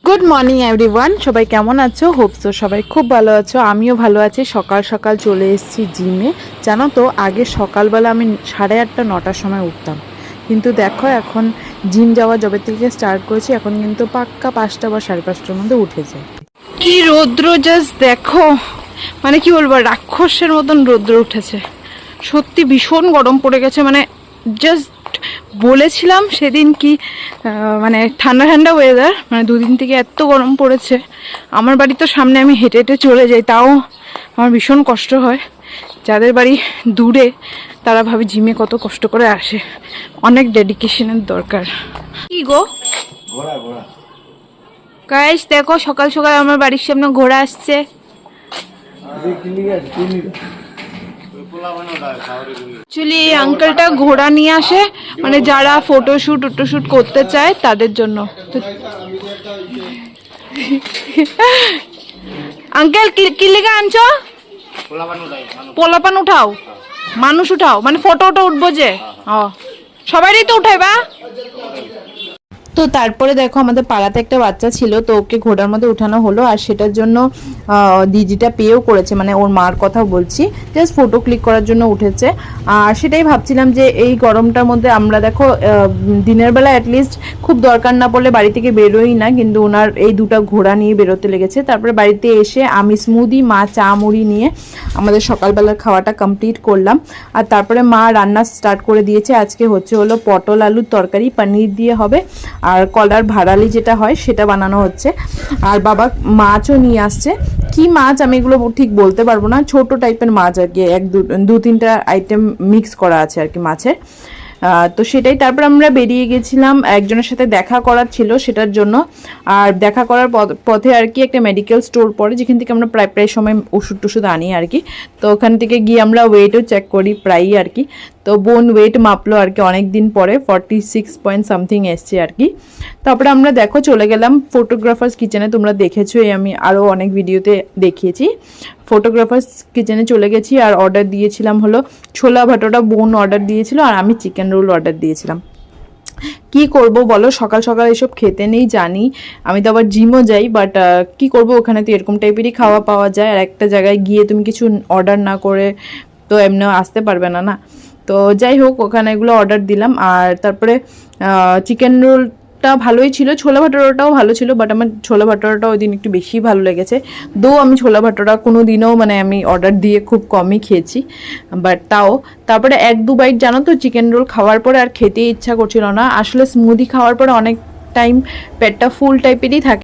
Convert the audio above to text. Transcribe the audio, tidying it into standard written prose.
Good morning everyone, সবাই কেমন আছো? হোপসো সবাই খুব ভালো আছো। আমিও ভালো আছি। সকাল সকাল চলে এসেছি জিমে। জানো তো, আগে সকালবেলা আমি 8:30 9টার সময় উঠতাম, কিন্তু দেখো এখন জিম যাওয়া যবে থেকে স্টার্ট করেছি এখন কিন্তু পাক্কা 5টা বা 5:30টার মধ্যে উঠে যায়। কি রৌদ্র জাস্ট দেখো, মানে কি বলবো, রাক্ষসের মতন রৌদ্র উঠেছে। সত্যি ভীষণ গরম পড়ে গেছে। মানে জাস্ট বলেছিলাম সেদিন কি মানে ঠান্ডা ঠান্ডা ওয়েদার, মানে দুদিন থেকে এত গরম পড়েছে। আমার বাড়ি তো সামনে, আমি হেঁটে হেঁটে চলে যাই, তাও আমার ভীষণ কষ্ট হয়। যাদের বাড়ি দূরে তারা ভাবে জিমে কত কষ্ট করে আসে, অনেক ডেডিকেশনের দরকার। কি গো গাইস, দেখো সকাল সকাল আমার বাড়ির সামনে ঘোড়া আসছে। অ্যাকচুয়ালি এই আঙ্কেলটা ঘোড়া নিয়ে আসে, মানে যারা ফটোশুট করতে চায় তাদের জন্য। আঙ্কেল কি লিখে আনছো? পোলাপান উঠাও, মানুষ উঠাও, মানে ফটো উঠবো যে। ও, সবারই তো উঠাইবা। তো তারপরে দেখো আমাদের পাড়াতে একটা বাচ্চা ছিল, তো ওকে ঘোড়ার মধ্যে উঠানো হলো, আর সেটার জন্য দিদিটা পেও করেছে, মানে ওর মার কথা বলছি, জাস্ট ফটো ক্লিক করার জন্য উঠেছে। আর সেটাই ভাবছিলাম যে এই গরমটার মধ্যে আমরা দেখো দিনের বেলা অ্যাটলিস্ট খুব দরকার না পড়লে বাড়ি থেকে বেরোই না, কিন্তু ওনার এই দুটো ঘোড়া নিয়ে বেরোতে লেগেছে। তারপরে বাড়িতে এসে আমি স্মুদি, মা চা মুড়ি নিয়ে আমাদের সকালবেলার খাওয়াটা কমপ্লিট করলাম। আর তারপরে মা রান্না স্টার্ট করে দিয়েছে। আজকে হলো পটল আলুর তরকারি, পনির দিয়ে হবে, আর কলার ভাড়ালি যেটা হয় সেটা বানানো হচ্ছে। আর বাবা মাছও নিয়ে আসছে। কি মাছ আমি এগুলো ঠিক বলতে পারবো না, ছোট টাইপের মাছ আর কি, দু তিনটা আইটেম মিক্স করা আছে আর কি মাছের। তো সেটাই। তারপর আমরা বেরিয়ে গেছিলাম, একজনের সাথে দেখা করার ছিল সেটার জন্য। আর দেখা করার পথে আর কি একটা মেডিকেল স্টোর পড়ে, যেখান থেকে আমরা প্রায় সময় ওষুধ আনি আর কি। তো ওখান থেকে গিয়ে আমরা ওয়েটও চেক করি প্রায়ই আর কি। তো বোন ওয়েট মাপলো আর কি অনেক দিন পরে, 46 পয়েন্ট সামথিং এসছে আর কি। তারপরে আমরা দেখো চলে গেলাম ফটোগ্রাফার্স কিচেনে। তোমরা দেখেছোই, আমি আরও অনেক ভিডিওতে দেখিয়েছি। ফটোগ্রাফার্স কিচেনে চলে গেছি, আর অর্ডার দিয়েছিলাম হলো ছোলা ভাটোরা, বোন অর্ডার দিয়েছিল, আর আমি চিকেন রোল অর্ডার দিয়েছিলাম। কি করব বলো, সকাল সকাল এসব খেতে নেই জানি, আমি তো আবার জিমও যাই, বাট কি করব, ওখানে তো এরকম টাইপেরই খাওয়া পাওয়া যায়। আর একটা জায়গায় গিয়ে তুমি কিছু অর্ডার না করে তো এমনিও আসতে পারবে না না। তো যাই হোক, ওখানে এগুলো অর্ডার দিলাম। আর তারপরে চিকেন রোলটা ভালোই ছিল, ছোলা ভাটোরাটাও ভালো ছিল, বাট আমার ছোলা ভাটোরাটা ওই দিন একটু বেশি ভালো লেগেছে। আমি ছোলা ভাটোরা কোনো দিনও মানে আমি অর্ডার দিয়ে খুব কমই খেয়েছি, বাট তাও। তারপরে 1-2 বাইট জানো তো চিকেন রোল খাওয়ার পরে আর খেতে ইচ্ছা করছিল না। আসলে স্মুদি খাওয়ার পরে অনেক টাইম পেটটা ফুল টাইপেরই থাকে।